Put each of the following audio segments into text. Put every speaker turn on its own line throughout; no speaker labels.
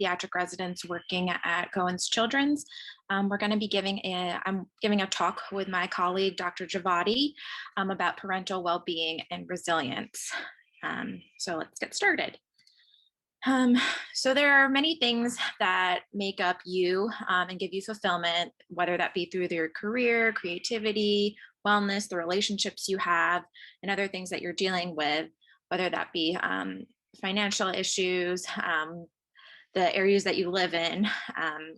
pediatric residents working at Cohen's Children's. I'm giving a talk with my colleague, Dr. Javadi, about parental well-being and resilience. So let's get started. Um, so there are many things that make up you and give you fulfillment, whether that be through your career, creativity, wellness, the relationships you have, and other things that you're dealing with, whether that be financial issues, the areas that you live in,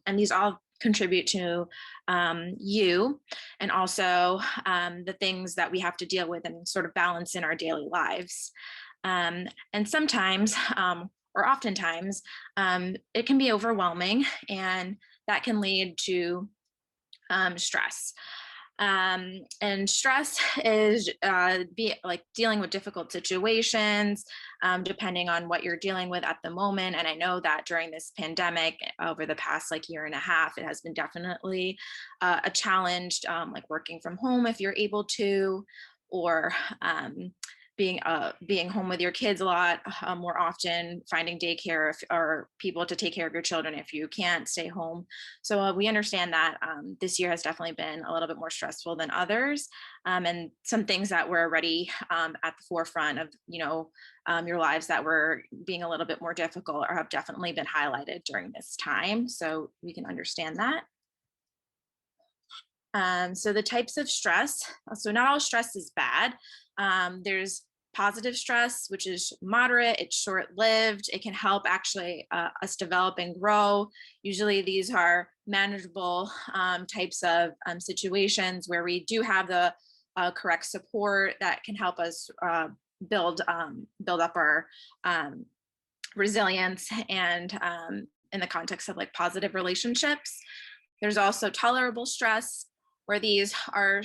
and these all contribute to you, and also the things that we have to deal with and sort of balance in our daily lives. And sometimes, or oftentimes, it can be overwhelming, and that can lead to stress. And stress is dealing with difficult situations, depending on what you're dealing with at the moment. And I know that during this pandemic, over the past year and a half, it has been definitely a challenge, like working from home if you're able to, or being home with your kids a lot more often, finding daycare or people to take care of your children if you can't stay home. So we understand that this year has definitely been a little bit more stressful than others, and some things that were already at the forefront of your lives that were being a little bit more difficult or have definitely been highlighted during this time. So we can understand that. So the types of stress, so not all stress is bad. There's positive stress, which is moderate, it's short-lived, it can help actually us develop and grow. Usually these are manageable types of situations where we do have the correct support that can help us build up our resilience, and in the context of positive relationships. There's also tolerable stress, where these are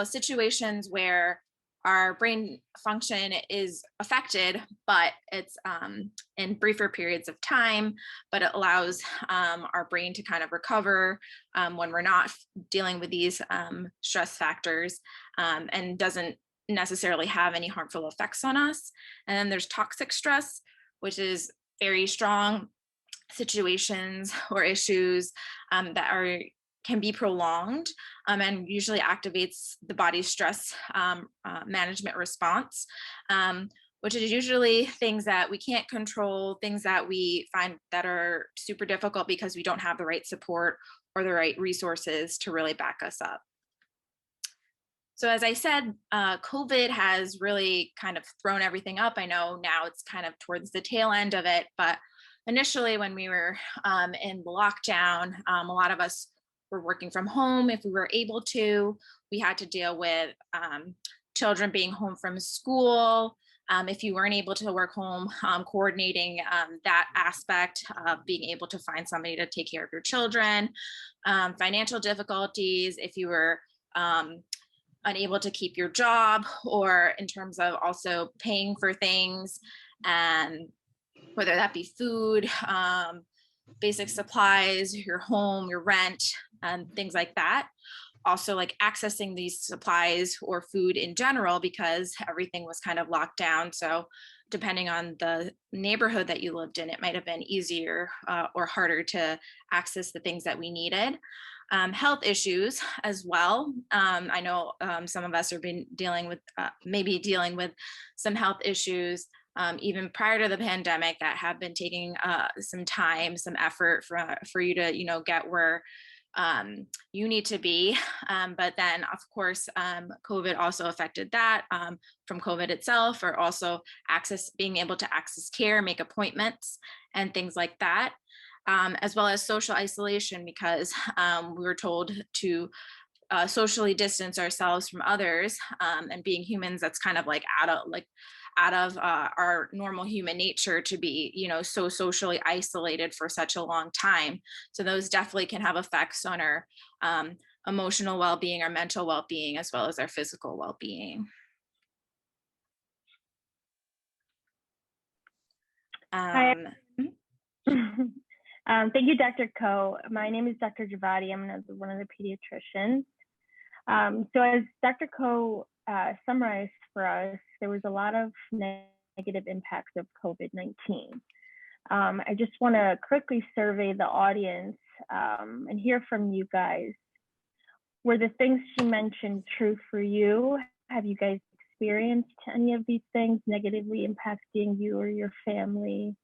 situations where our brain function is affected, but it's in briefer periods of time, but it allows our brain to kind of recover when we're not dealing with these stress factors, and doesn't necessarily have any harmful effects on us. And then there's toxic stress, which is very strong situations or issues that can be prolonged, and usually activates the body's stress management response, which is usually things that we can't control, things that we find that are super difficult because we don't have the right support or the right resources to really back us up. So as I said, COVID has really kind of thrown everything up. I know now it's kind of towards the tail end of it, but initially when we were in the lockdown, a lot of us were working from home if we were able to. We had to deal with children being home from school. If you weren't able to work home, coordinating that aspect of being able to find somebody to take care of your children. Financial difficulties if you were unable to keep your job, or in terms of also paying for things, and whether that be food, basic supplies, your home, your rent, and things like that. Also accessing these supplies or food in general, because everything was kind of locked down. So depending on the neighborhood that you lived in, it might have been easier or harder to access the things that we needed. Health issues as well. I know some of us have been dealing with some health issues even prior to the pandemic that have been taking some time, some effort for you to get where you need to be. But then of course, COVID also affected that, from COVID itself, or also being able to access care, make appointments, and things like that. As well as social isolation, because we were told to socially distance ourselves from others, and being humans, that's kind of out of our normal human nature to be so socially isolated for such a long time. So those definitely can have effects on our emotional well-being, our mental well-being, as well as our physical well-being.
Hi. Thank you, Dr. Ko. My name is Dr. Javadi. I'm one of the pediatricians. So as Dr. Ko summarized for us, there was a lot of negative impacts of COVID-19. I just want to quickly survey the audience and hear from you guys. Were the things she mentioned true for you? Have you guys experienced any of these things negatively impacting you or your family?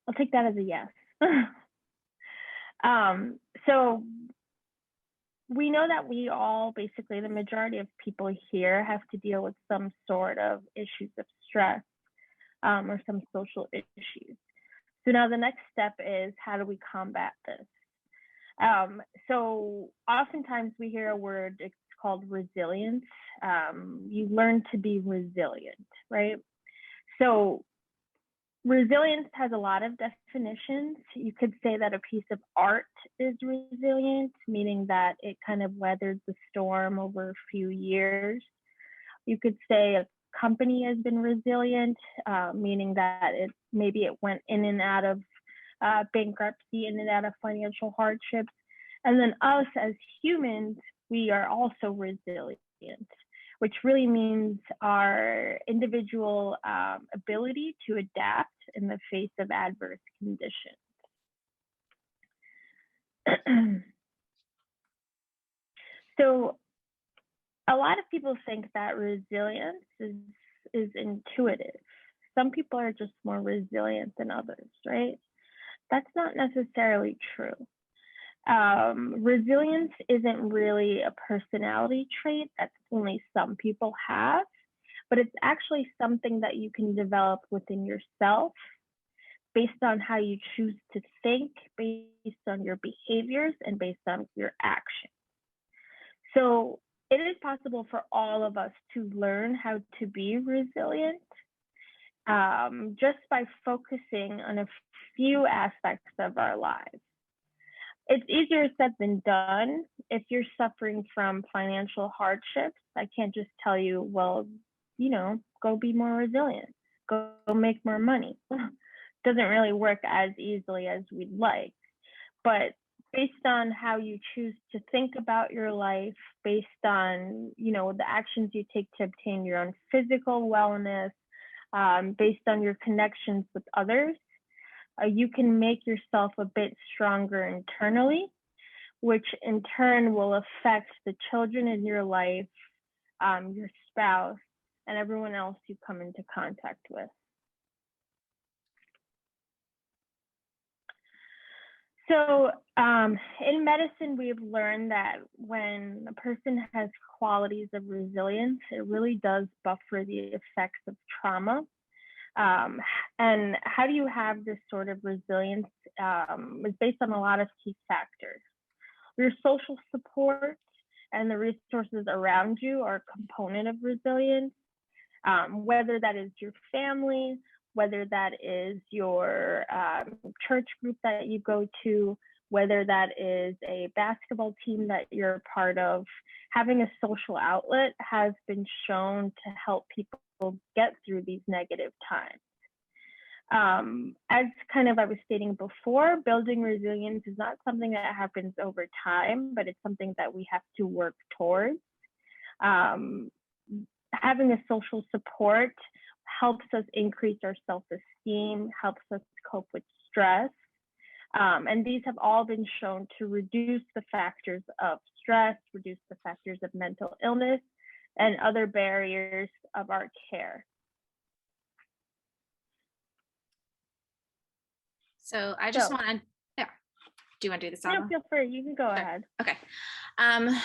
I'll take that as a yes. So we know that we all, basically the majority of people here, have to deal with some sort of issues of stress or some social issues. So now the next step is, how do we combat this? So oftentimes we hear a word, it's called resilience. You learn to be resilient, right? So resilience has a lot of definitions. You could say that a piece of art is resilient, meaning that it kind of weathered the storm over a few years. You could say a company has been resilient, meaning that maybe it went in and out of bankruptcy, in and out of financial hardships. And then us as humans, we are also resilient, which really means our individual ability to adapt in the face of adverse conditions. So a lot of people think that resilience is intuitive. Some people are just more resilient than others, right? That's not necessarily true. Resilience isn't really a personality trait that only some people have, but it's actually something that you can develop within yourself based on how you choose to think, based on your behaviors, and based on your actions. So it is possible for all of us to learn how to be resilient just by focusing on a few aspects of our lives. It's easier said than done. If you're suffering from financial hardships, I can't just tell you, well, go be more resilient, go make more money. Doesn't really work as easily as we'd like. But based on how you choose to think about your life, based on, the actions you take to obtain your own physical wellness, based on your connections with others, you can make yourself a bit stronger internally, which in turn will affect the children in your life, your spouse, and everyone else you come into contact with. So in medicine, we've learned that when a person has qualities of resilience, it really does buffer the effects of trauma. And how do you have this sort of resilience is based on a lot of key factors. Your social support and the resources around you are a component of resilience, whether that is your family, whether that is your church group that you go to, whether that is a basketball team that you're a part of. Having a social outlet has been shown to help people get through these negative times. As kind of I was stating before, building resilience is not something that happens over time, but it's something that we have to work towards. Having a social support helps us increase our self-esteem, helps us cope with stress. And these have all been shown to reduce the factors of stress, reduce the factors of mental illness, and other barriers of our care.
So I just want to, yeah. Do you want to do this?
No, feel free. You can go ahead.
Okay.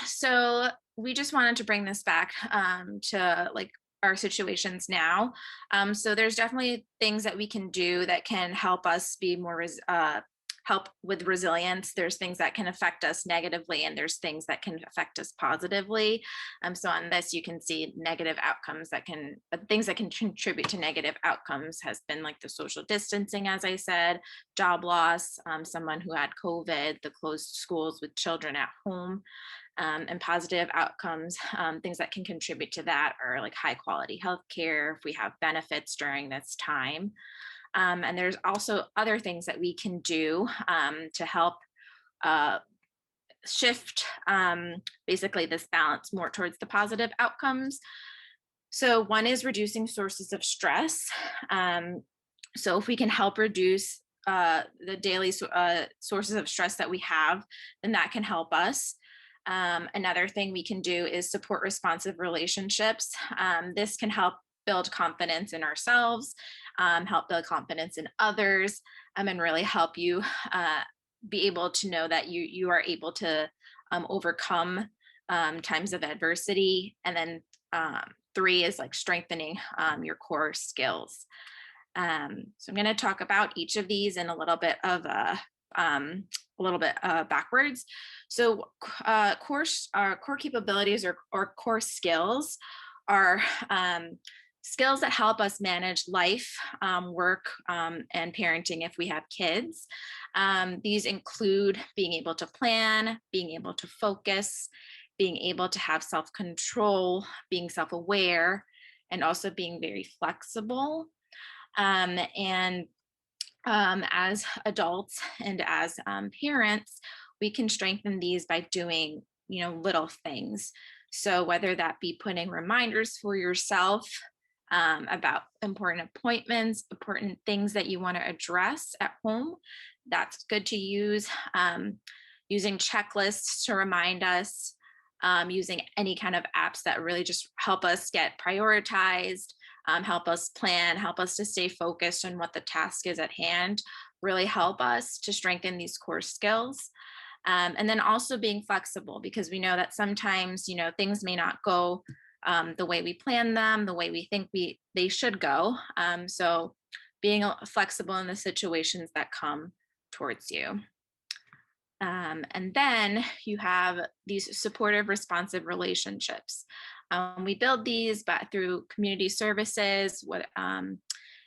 So we just wanted to bring this back to like our situations now. So there's definitely things that we can do that can help us be more help with resilience. There's things that can affect us negatively, and there's things that can affect us positively. So on this, you can see negative outcomes things that can contribute to negative outcomes has been like the social distancing, as I said, job loss, someone who had COVID, the closed schools with children at home. And positive outcomes, things that can contribute to that are like high quality healthcare, if we have benefits during this time. And there's also other things that we can do to help shift basically this balance more towards the positive outcomes. So one is reducing sources of stress. So if we can help reduce the daily sources of stress that we have, then that can help us. Another thing we can do is support responsive relationships. This can help build confidence in ourselves, help build confidence in others, and really help you be able to know that you are able to overcome times of adversity. And then three is like strengthening your core skills. So I'm going to talk about each of these in a little bit of backwards. So core capabilities or core skills are skills that help us manage life, work, and parenting if we have kids. These include being able to plan, being able to focus, being able to have self-control, being self-aware, and also being very flexible. And as adults and as parents, we can strengthen these by doing, little things. So whether that be putting reminders for yourself about important appointments, important things that you want to address at home, that's good to use. Using checklists to remind us, using any kind of apps that really just help us get prioritized, help us plan, help us to stay focused on what the task is at hand, really help us to strengthen these core skills. And then also being flexible, because we know that sometimes, things may not go the way we plan them, the way we think they should go. So being flexible in the situations that come towards you. And then you have these supportive, responsive relationships. We build these through community services.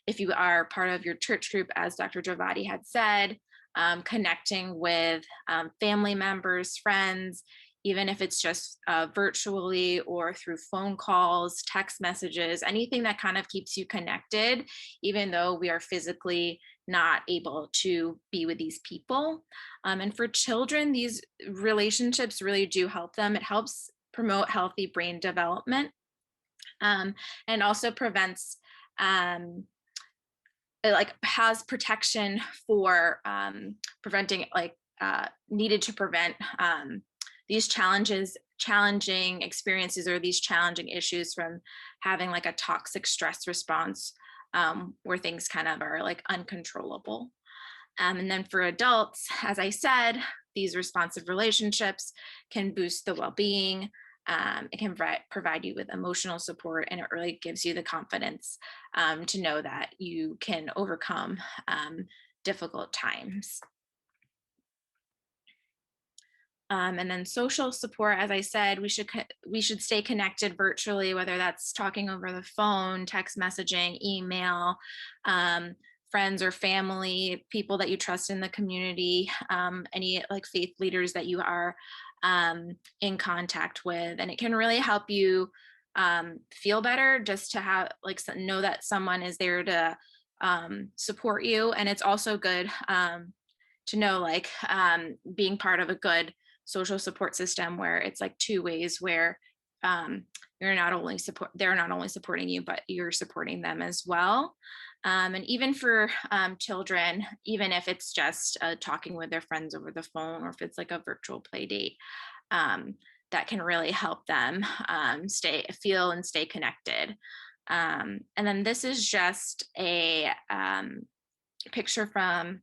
If you are part of your church group, as Dr. Javadi had said, connecting with family members, friends, even if it's just virtually or through phone calls, text messages, anything that kind of keeps you connected, even though we are physically not able to be with these people. And for children, these relationships really do help them. It helps promote healthy brain development, and also prevents it like has protection for preventing needed to prevent these challenging experiences or these challenging issues from having like a toxic stress response, where things kind of are like uncontrollable. And then for adults, as I said, these responsive relationships can boost the well-being. It can provide you with emotional support, and it really gives you the confidence to know that you can overcome difficult times. And then social support, as I said, we should stay connected virtually, whether that's talking over the phone, text messaging, email, friends or family, people that you trust in the community, any like faith leaders that you are in contact with. And it can really help you feel better just to have know that someone is there to support you. And it's also good to know being part of a good social support system where it's like two ways, where they're not only supporting you, but you're supporting them as well. And even for children, even if it's just talking with their friends over the phone, or if it's like a virtual play date, that can really help them stay connected. And then this is just a picture from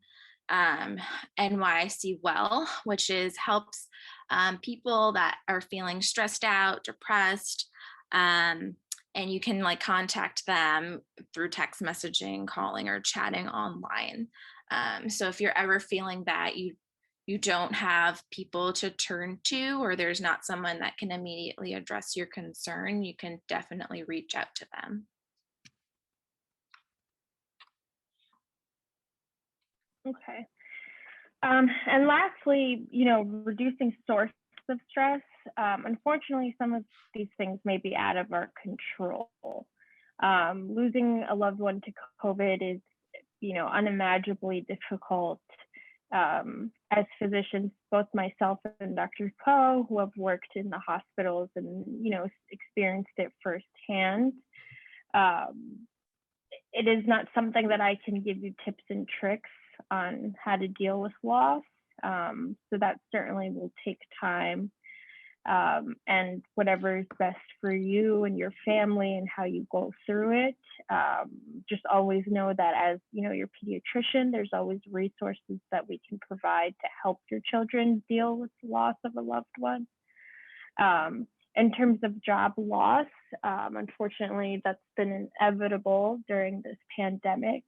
NYC Well, which helps people that are feeling stressed out, depressed, and you can contact them through text messaging, calling, or chatting online. So if you're ever feeling that you don't have people to turn to, or there's not someone that can immediately address your concern, you can definitely reach out to them.
Okay. And lastly, reducing source of stress. Unfortunately, some of these things may be out of our control. Losing a loved one to COVID is, unimaginably difficult. As physicians, both myself and Dr. Ko, who have worked in the hospitals and, experienced it firsthand, um, it is not something that I can give you tips and tricks on how to deal with loss. So that certainly will take time, and whatever is best for you and your family and how you go through it. Just always know that as your pediatrician, there's always resources that we can provide to help your children deal with the loss of a loved one. In terms of job loss, unfortunately, that's been inevitable during this pandemic.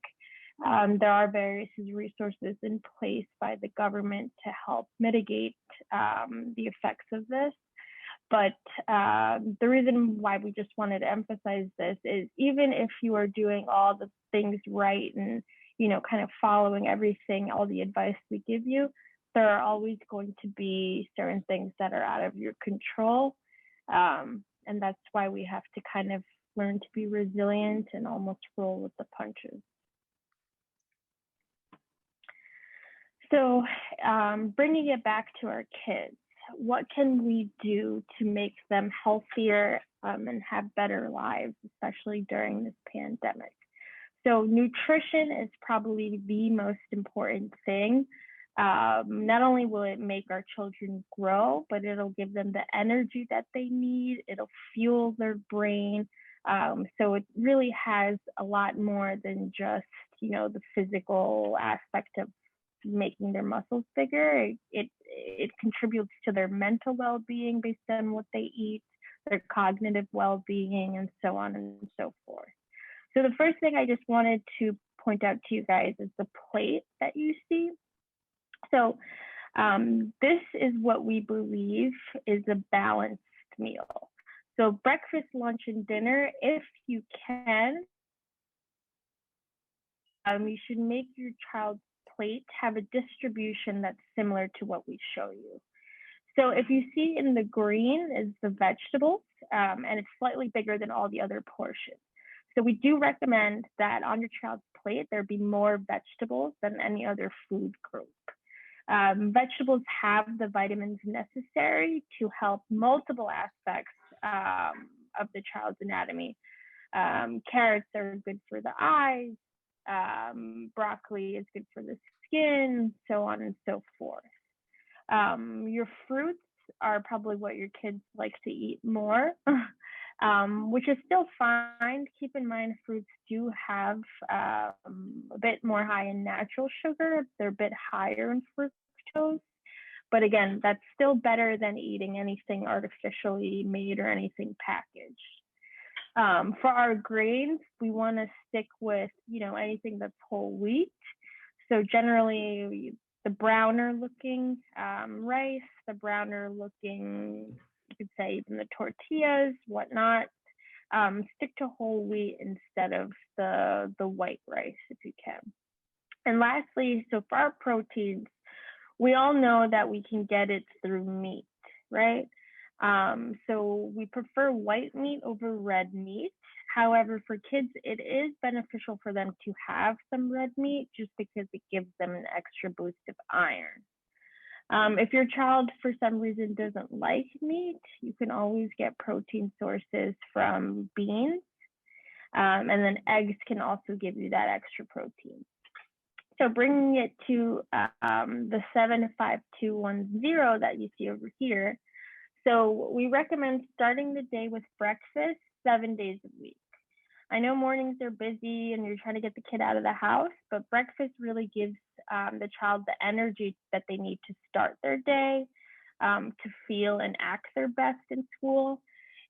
There are various resources in place by the government to help mitigate the effects of this. But the reason why we just wanted to emphasize this is even if you are doing all the things right and, kind of following everything, all the advice we give you, there are always going to be certain things that are out of your control. And that's why we have to kind of learn to be resilient and almost roll with the punches. So bringing it back to our kids, what can we do to make them healthier and have better lives, especially during this pandemic? So nutrition is probably the most important thing. Not only will it make our children grow, but it'll give them the energy that they need. It'll fuel their brain. So it really has a lot more than just, the physical aspect of making their muscles bigger. It contributes to their mental well-being based on what they eat, their cognitive well-being, and so on and so forth. So the first thing I just wanted to point out to you guys is the plate that you see. So this is what we believe is a balanced meal. So breakfast, lunch, and dinner, if you can, you should make your child's plate have a distribution that's similar to what we show you. So if you see in the green is the vegetables, and it's slightly bigger than all the other portions. So we do recommend that on your child's plate, there be more vegetables than any other food group. Vegetables have the vitamins necessary to help multiple aspects of the child's anatomy. Carrots are good for the eyes, broccoli is good for the skin, so on and so forth. Your fruits are probably what your kids like to eat more, which is still fine. Keep in mind, fruits do have a bit more high in natural sugar. They're a bit higher in fructose. But again, that's still better than eating anything artificially made or anything packaged. For our grains, we want to stick with, anything that's whole wheat. So generally, the browner looking rice, the browner looking, you could say even the tortillas, whatnot. Stick to whole wheat instead of the white rice if you can. And lastly, so for our proteins, we all know that we can get it through meat, right? So we prefer white meat over red meat. However, for kids, it is beneficial for them to have some red meat just because it gives them an extra boost of iron. If your child, for some reason, doesn't like meat, you can always get protein sources from beans. And then eggs can also give you that extra protein. So bringing it to the 75210 that you see over here. So we recommend starting the day with breakfast 7 days a week. I know mornings are busy and you're trying to get the kid out of the house, but breakfast really gives the child the energy that they need to start their day, to feel and act their best in school.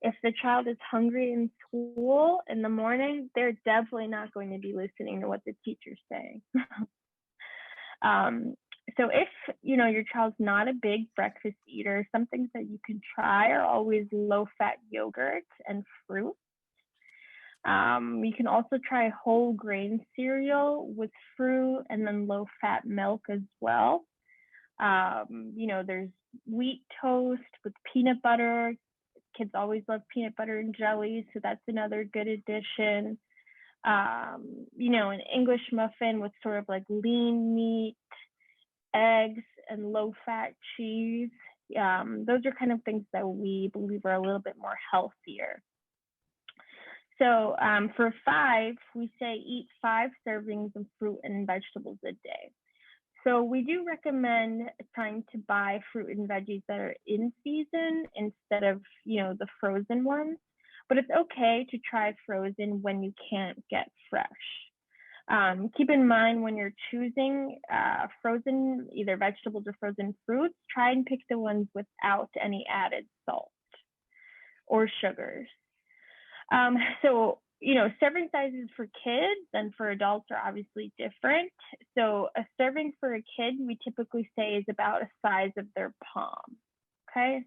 If the child is hungry in school in the morning, they're definitely not going to be listening to what the teacher's saying. So if, your child's not a big breakfast eater, some things that you can try are always low-fat yogurt and fruit. You can also try whole grain cereal with fruit and then low-fat milk as well. There's wheat toast with peanut butter. Kids always love peanut butter and jelly, so that's another good addition. An English muffin with sort of like lean meat, eggs and low-fat cheese. Those are kind of things that we believe are a little bit more healthier. So for 5, we say eat 5 servings of fruit and vegetables a day. So we do recommend trying to buy fruit and veggies that are in season instead of, the frozen ones. But it's okay to try frozen when you can't get fresh. Keep in mind when you're choosing frozen, either vegetables or frozen fruits, try and pick the ones without any added salt or sugars. So, serving sizes for kids and for adults are obviously different. So a serving for a kid, we typically say is about the size of their palm, okay?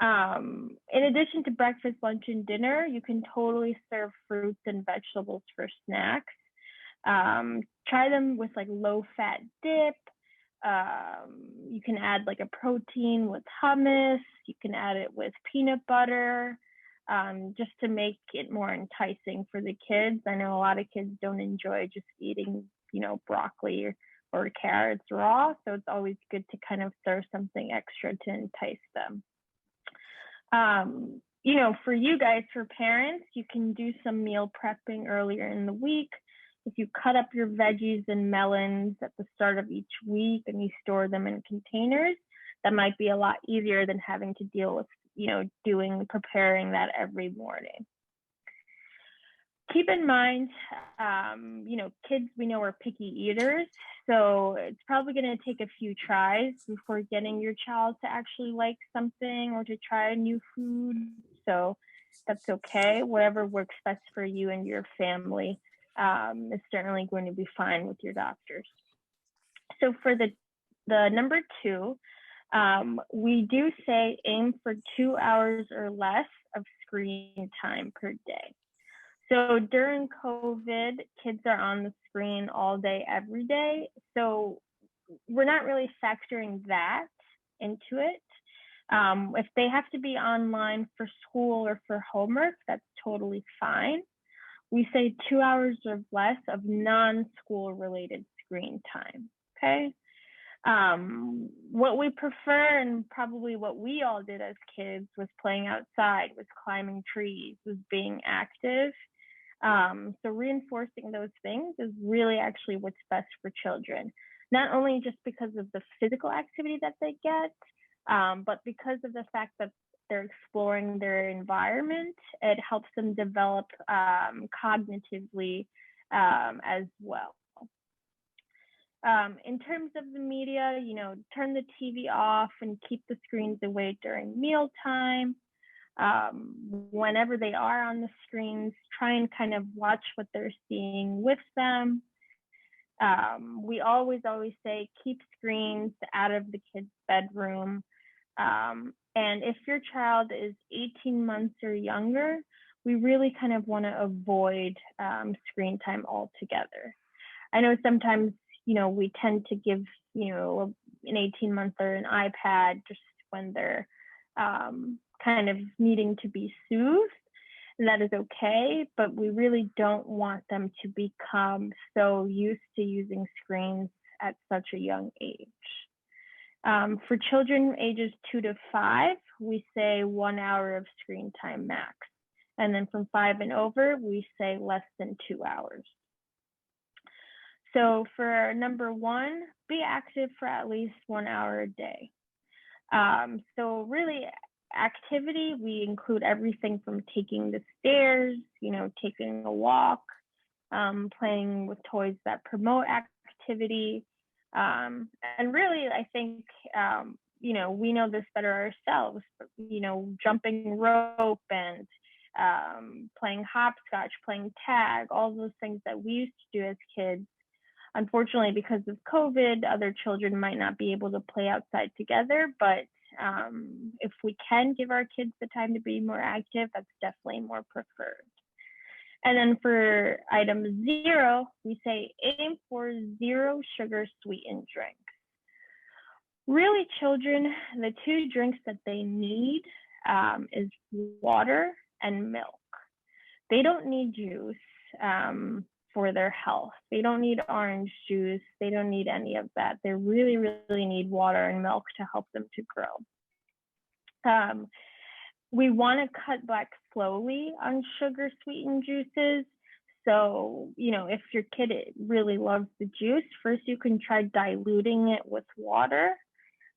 In addition to breakfast, lunch, and dinner, you can totally serve fruits and vegetables for snacks. Try them with like low-fat dip. You can add like a protein with hummus. You can add it with peanut butter. Just to make it more enticing for the kids. I know a lot of kids don't enjoy just eating, broccoli or carrots raw. So it's always good to kind of throw something extra to entice them. For you guys, for parents, you can do some meal prepping earlier in the week. If you cut up your veggies and melons at the start of each week and you store them in containers, that might be a lot easier than having to deal with preparing that every morning. Keep in mind, kids we know are picky eaters, so it's probably going to take a few tries before getting your child to actually like something or to try a new food. So that's okay. Whatever works best for you and your family is certainly going to be fine with your doctors. So for the number 2, we do say aim for 2 hours or less of screen time per day. So during COVID, kids are on the screen all day, every day. So we're not really factoring that into it. If they have to be online for school or for homework, that's totally fine. We say 2 hours or less of non-school related screen time, okay? What we prefer and probably what we all did as kids was playing outside, was climbing trees, was being active. So reinforcing those things is really actually what's best for children, not only just because of the physical activity that they get, but because of the fact that they're exploring their environment. It helps them develop cognitively as well. In terms of the media, turn the TV off and keep the screens away during mealtime. Whenever they are on the screens, try and kind of watch what they're seeing with them. We always say keep screens out of the kid's bedroom. And if your child is 18 months or younger, we really kind of want to avoid screen time altogether. I know sometimes we tend to give, an 18-monther an iPad just when they're kind of needing to be soothed. And that is okay, but we really don't want them to become so used to using screens at such a young age. For children ages 2 to 5, we say 1 hour of screen time max. And then from 5 and over, we say less than 2 hours. So for number 1, be active for at least 1 hour a day. So really, activity, we include everything from taking the stairs, taking a walk, playing with toys that promote activity. And really, I think, we know this better ourselves, but, jumping rope and playing hopscotch, playing tag, all those things that we used to do as kids. Unfortunately, because of COVID, other children might not be able to play outside together, but if we can give our kids the time to be more active, that's definitely more preferred. And then for item 0, we say aim for 0 sugar sweetened drinks. Really, children, the 2 drinks that they need is water and milk. They don't need juice. for their health. They don't need orange juice. They don't need any of that. They really, really need water and milk to help them to grow. We want to cut back slowly on sugar sweetened juices. So, if your kid really loves the juice, first you can try diluting it with water,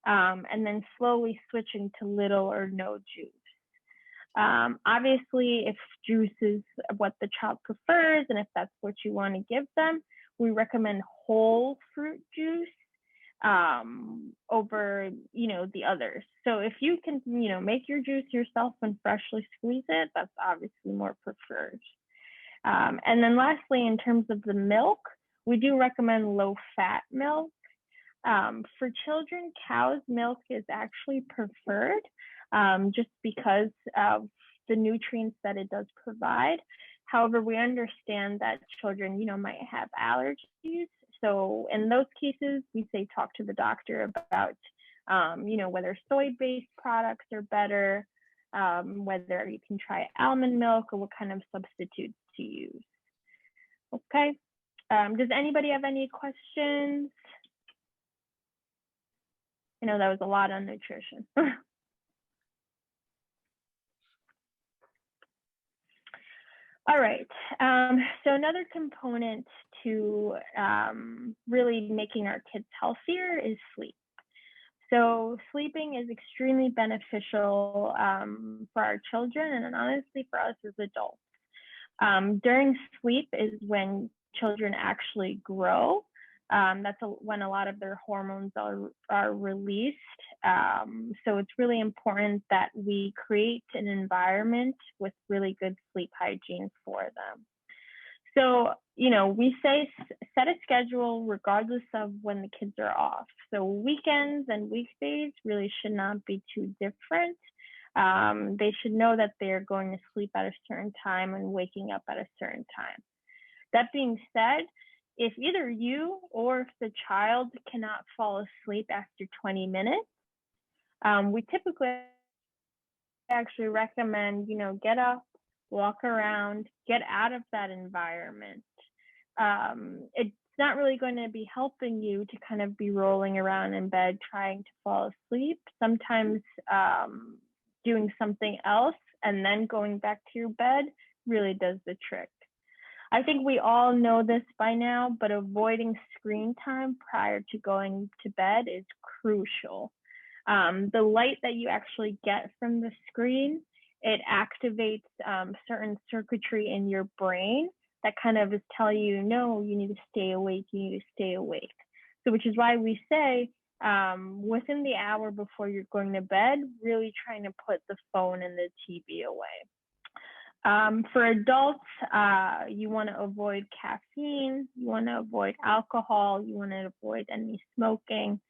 and then slowly switching to little or no juice. Obviously, if juice is what the child prefers and if that's what you want to give them, we recommend whole fruit juice over, the others. So if you can, make your juice yourself and freshly squeeze it, that's obviously more preferred. And then lastly, in terms of the milk, we do recommend low-fat milk. For children, cow's milk is actually preferred, just because of the nutrients that it does provide. However, we understand that children, might have allergies. So in those cases, we say talk to the doctor about, whether soy-based products are better, whether you can try almond milk or what kind of substitutes to use. Okay. Does anybody have any questions? I know that was a lot on nutrition. All right. So another component to really making our kids healthier is sleep. So sleeping is extremely beneficial for our children and honestly for us as adults. During sleep is when children actually grow. That's when a lot of their hormones are released. So it's really important that we create an environment with really good sleep hygiene for them. So, we say set a schedule regardless of when the kids are off. So weekends and weekdays really should not be too different. They should know that they're going to sleep at a certain time and waking up at a certain time. That being said, if either you or if the child cannot fall asleep after 20 minutes, we typically actually recommend, get up, walk around, get out of that environment. It's not really going to be helping you to kind of be rolling around in bed trying to fall asleep. Sometimes doing something else and then going back to your bed really does the trick. I think we all know this by now, but avoiding screen time prior to going to bed is crucial. The light that you actually get from the screen, it activates certain circuitry in your brain that kind of is telling you, no, you need to stay awake, you need to stay awake. So which is why we say within the hour before you're going to bed, really trying to put the phone and the TV away. For adults, you want to avoid caffeine, you want to avoid alcohol, you want to avoid any smoking.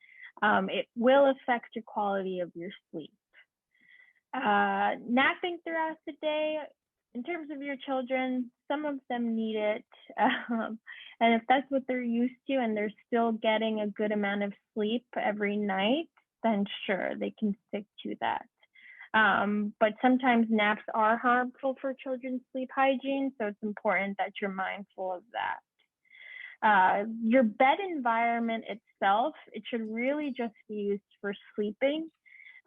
It will affect your quality of your sleep. Napping throughout the day, in terms of your children, some of them need it. And if that's what they're used to and they're still getting a good amount of sleep every night, then sure, they can stick to that. But sometimes naps are harmful for children's sleep hygiene, so it's important that you're mindful of that. Your bed environment itself, it should really just be used for sleeping.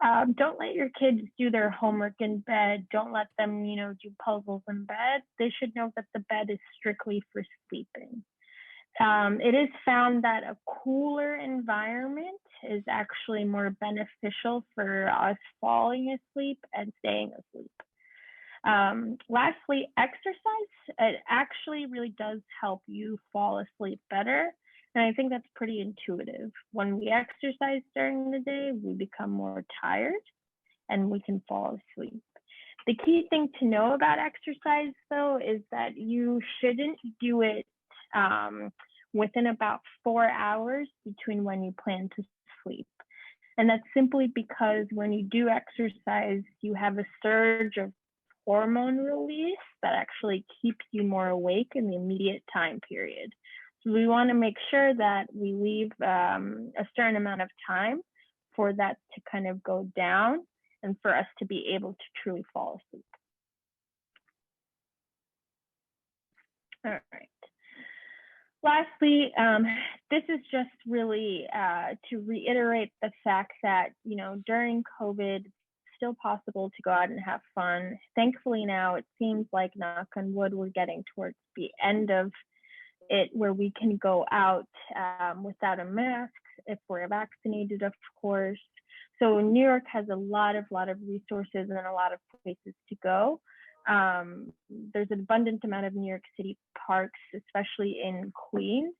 Don't let your kids do their homework in bed. Don't let them, do puzzles in bed. They should know that the bed is strictly for sleeping. It is found that a cooler environment is actually more beneficial for us falling asleep and staying asleep. Lastly, exercise. It actually really does help you fall asleep better. And I think that's pretty intuitive. When we exercise during the day, we become more tired and we can fall asleep. The key thing to know about exercise, though, is that you shouldn't do it within about 4 hours between when you plan to sleep. And that's simply because when you do exercise, you have a surge of hormone release that actually keeps you more awake in the immediate time period. So we want to make sure that we leave a certain amount of time for that to kind of go down and for us to be able to truly fall asleep. All right. Lastly, this is just really to reiterate the fact that, during COVID, it's still possible to go out and have fun. Thankfully, now it seems like, knock on wood, we're getting towards the end of it where we can go out without a mask if we're vaccinated, of course. So New York has a lot of resources and a lot of places to go. There's an abundant amount of New York City parks, especially in Queens.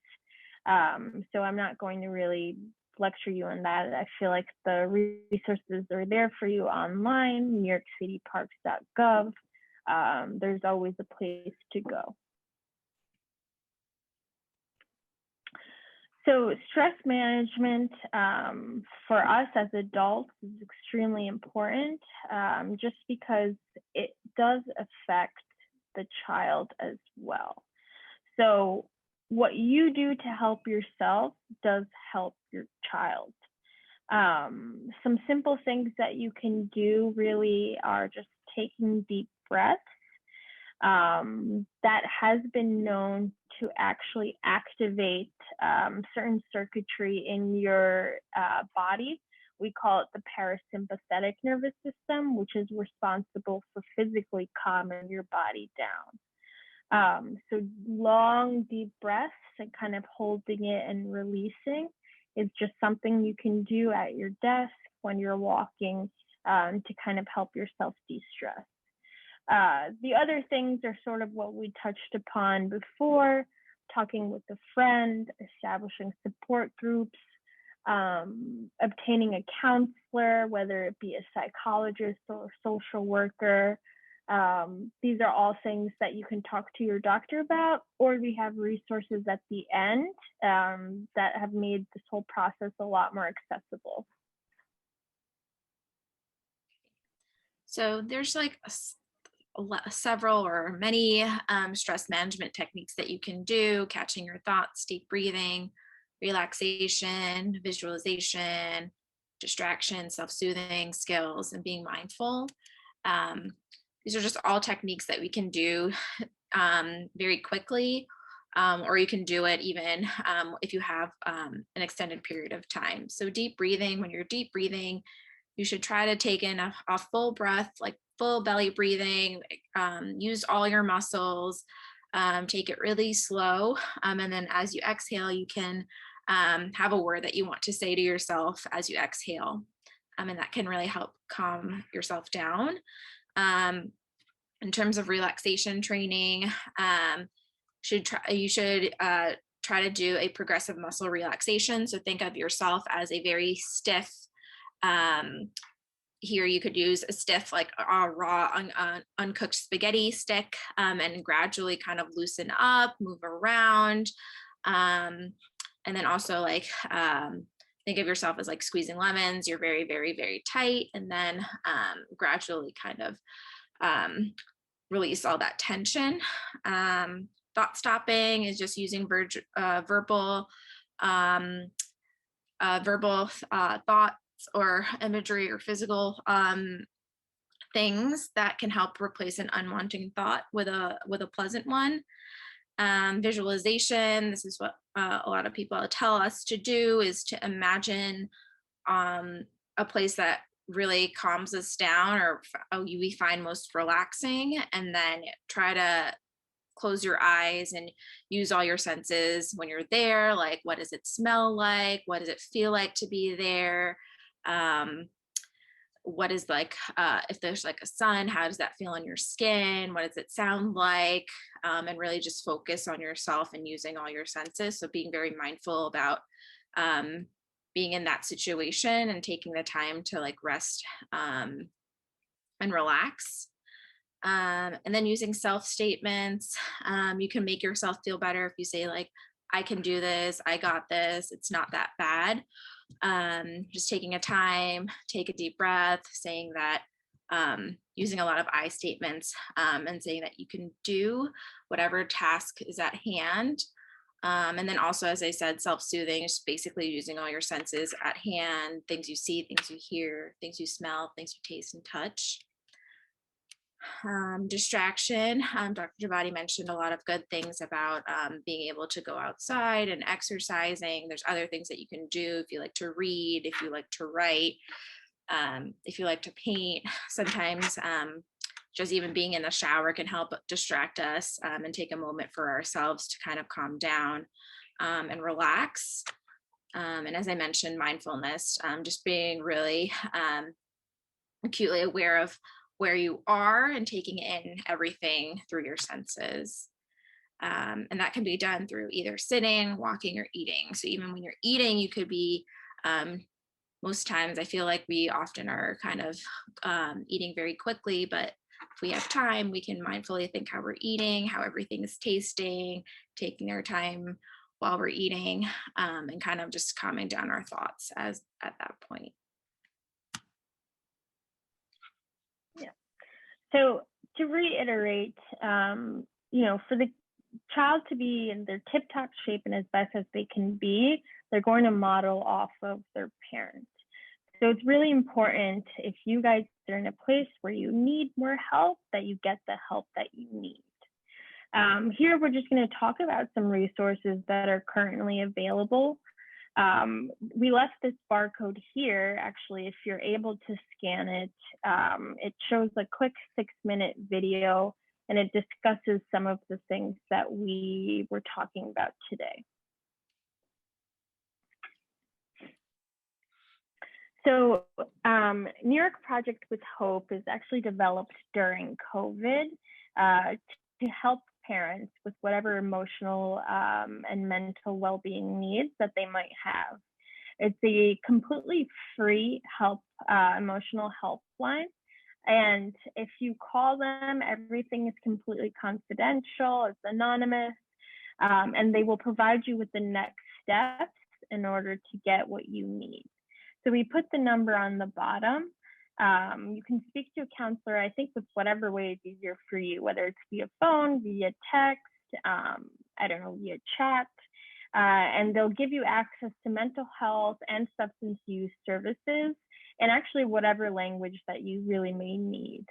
So I'm not going to really lecture you on that. I feel like the resources are there for you online, newyorkcityparks.gov. There's always a place to go. So stress management for us as adults is extremely important, just because it does affect the child as well. So what you do to help yourself does help your child. Some simple things that you can do really are just taking deep breaths. That has been known to actually activate certain circuitry in your body. We call it the parasympathetic nervous system, which is responsible for physically calming your body down. So long, deep breaths and kind of holding it and releasing is just something you can do at your desk when you're walking to kind of help yourself de-stress. The other things are sort of what we touched upon before, talking with a friend, establishing support groups, obtaining a counselor, whether it be a psychologist or a social worker. These are all things that you can talk to your doctor about, or we have resources at the end that have made this whole process a lot more accessible.
So there's like several or many stress management techniques that you can do: catching your thoughts, deep breathing, relaxation, visualization, distraction, self-soothing skills, and being mindful. These are just all techniques that we can do very quickly, or you can do it even if you have an extended period of time. So deep breathing, when you're deep breathing, you should try to take in a full breath, like full belly breathing, use all your muscles, take it really slow. And then as you exhale, you can have a word that you want to say to yourself as you exhale. And that can really help calm yourself down. In terms of relaxation training, you should try to do a progressive muscle relaxation. So think of yourself as a very stiff, here you could use a stiff, like raw, uncooked spaghetti stick, and gradually kind of loosen up, move around. And then also like, think of yourself as like squeezing lemons. You're very, very, very tight. And then gradually kind of release all that tension. Thought stopping is just using verbal thoughts or imagery or physical things that can help replace an unwanted thought with a pleasant one. Visualization, this is what a lot of people tell us to do, is to imagine a place that really calms us down, or we find most relaxing, and then try to close your eyes and use all your senses when you're there. Like, what does it smell like? What does it feel like to be there? What is like, if there's like a sun, how does that feel on your skin? What does it sound like? And really just focus on yourself and using all your senses. So being very mindful about being in that situation and taking the time to like rest and relax. And then using self statements, you can make yourself feel better if you say like, I can do this, I got this, it's not that bad. Just taking a time, take a deep breath, saying that, using a lot of I statements, and saying that you can do whatever task is at hand. And then also, as I said, self-soothing is basically using all your senses at hand, things you see, things you hear, things you smell, things you taste and touch. Distraction. Dr. Javadi mentioned a lot of good things about being able to go outside and exercising. There's other things that you can do if you like to read, if you like to write, if you like to paint. Sometimes just even being in the shower can help distract us and take a moment for ourselves to kind of calm down and relax. And as I mentioned, mindfulness, just being really acutely aware of where you are and taking in everything through your senses. And that can be done through either sitting, walking, or eating. So even when you're eating, you could be, most times I feel like we often are kind of eating very quickly, but if we have time, we can mindfully think how we're eating, how everything is tasting, taking our time while we're eating, and kind of just calming down our thoughts as at that point.
Yeah. So to reiterate, for the child to be in their tip-top shape and as best as they can be, they're going to model off of their parents. So it's really important if you guys are in a place where you need more help, that you get the help that you need. Here, we're just going to talk about some resources that are currently available. We left this barcode here. Actually, if you're able to scan it, it shows a quick 6-minute video, and it discusses some of the things that we were talking about today. So New York Project with Hope is actually developed during COVID to help parents with whatever emotional and mental well-being needs that they might have. It's a completely free emotional helpline. And if you call them, everything is completely confidential, it's anonymous, and they will provide you with the next steps in order to get what you need. So we put the number on the bottom. You can speak to a counselor, I think, with whatever way is easier for you, whether it's via phone, via text, via chat. And they'll give you access to mental health and substance use services, and actually whatever language that you really may need.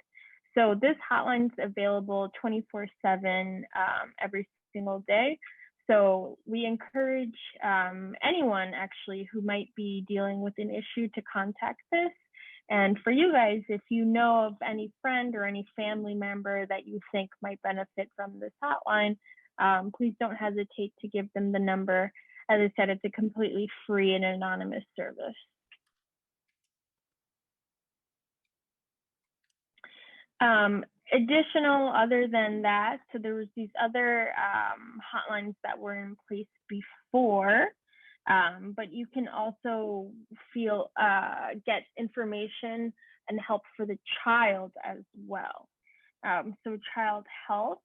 So this hotline is available 24/7 every single day. So we encourage anyone actually who might be dealing with an issue to contact this. And for you guys, if you know of any friend or any family member that you think might benefit from this hotline, please don't hesitate to give them the number. As I said, it's a completely free and anonymous service. Other than that, so there was these other hotlines that were in place before, but you can also get information and help for the child as well. So Child Help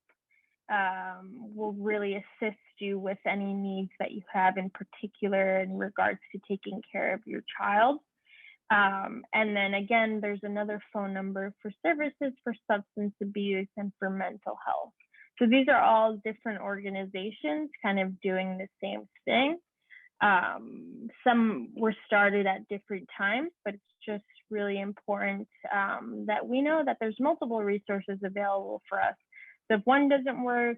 will really assist you with any needs that you have, in particular in regards to taking care of your child. And then again, there's another phone number for services for substance abuse and for mental health. So these are all different organizations kind of doing the same thing. Some were started at different times, but it's just really important that we know that there's multiple resources available for us. So if one doesn't work,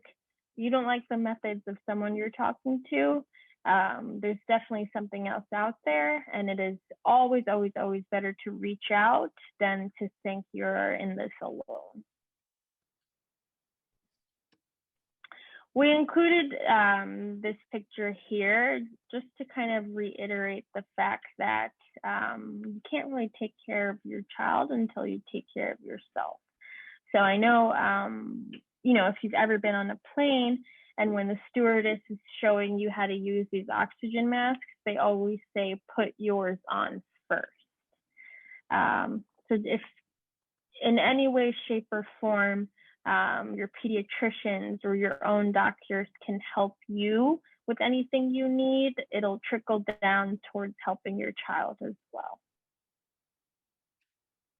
you don't like the methods of someone you're talking to, there's definitely something else out there, and it is always, always, always better to reach out than to think you're in this alone. We included this picture here just to kind of reiterate the fact that you can't really take care of your child until you take care of yourself. So I know, if you've ever been on a plane, and when the stewardess is showing you how to use these oxygen masks, they always say, put yours on first. So if in any way, shape, or form, your pediatricians or your own doctors can help you with anything you need, it'll trickle down towards helping your child as well.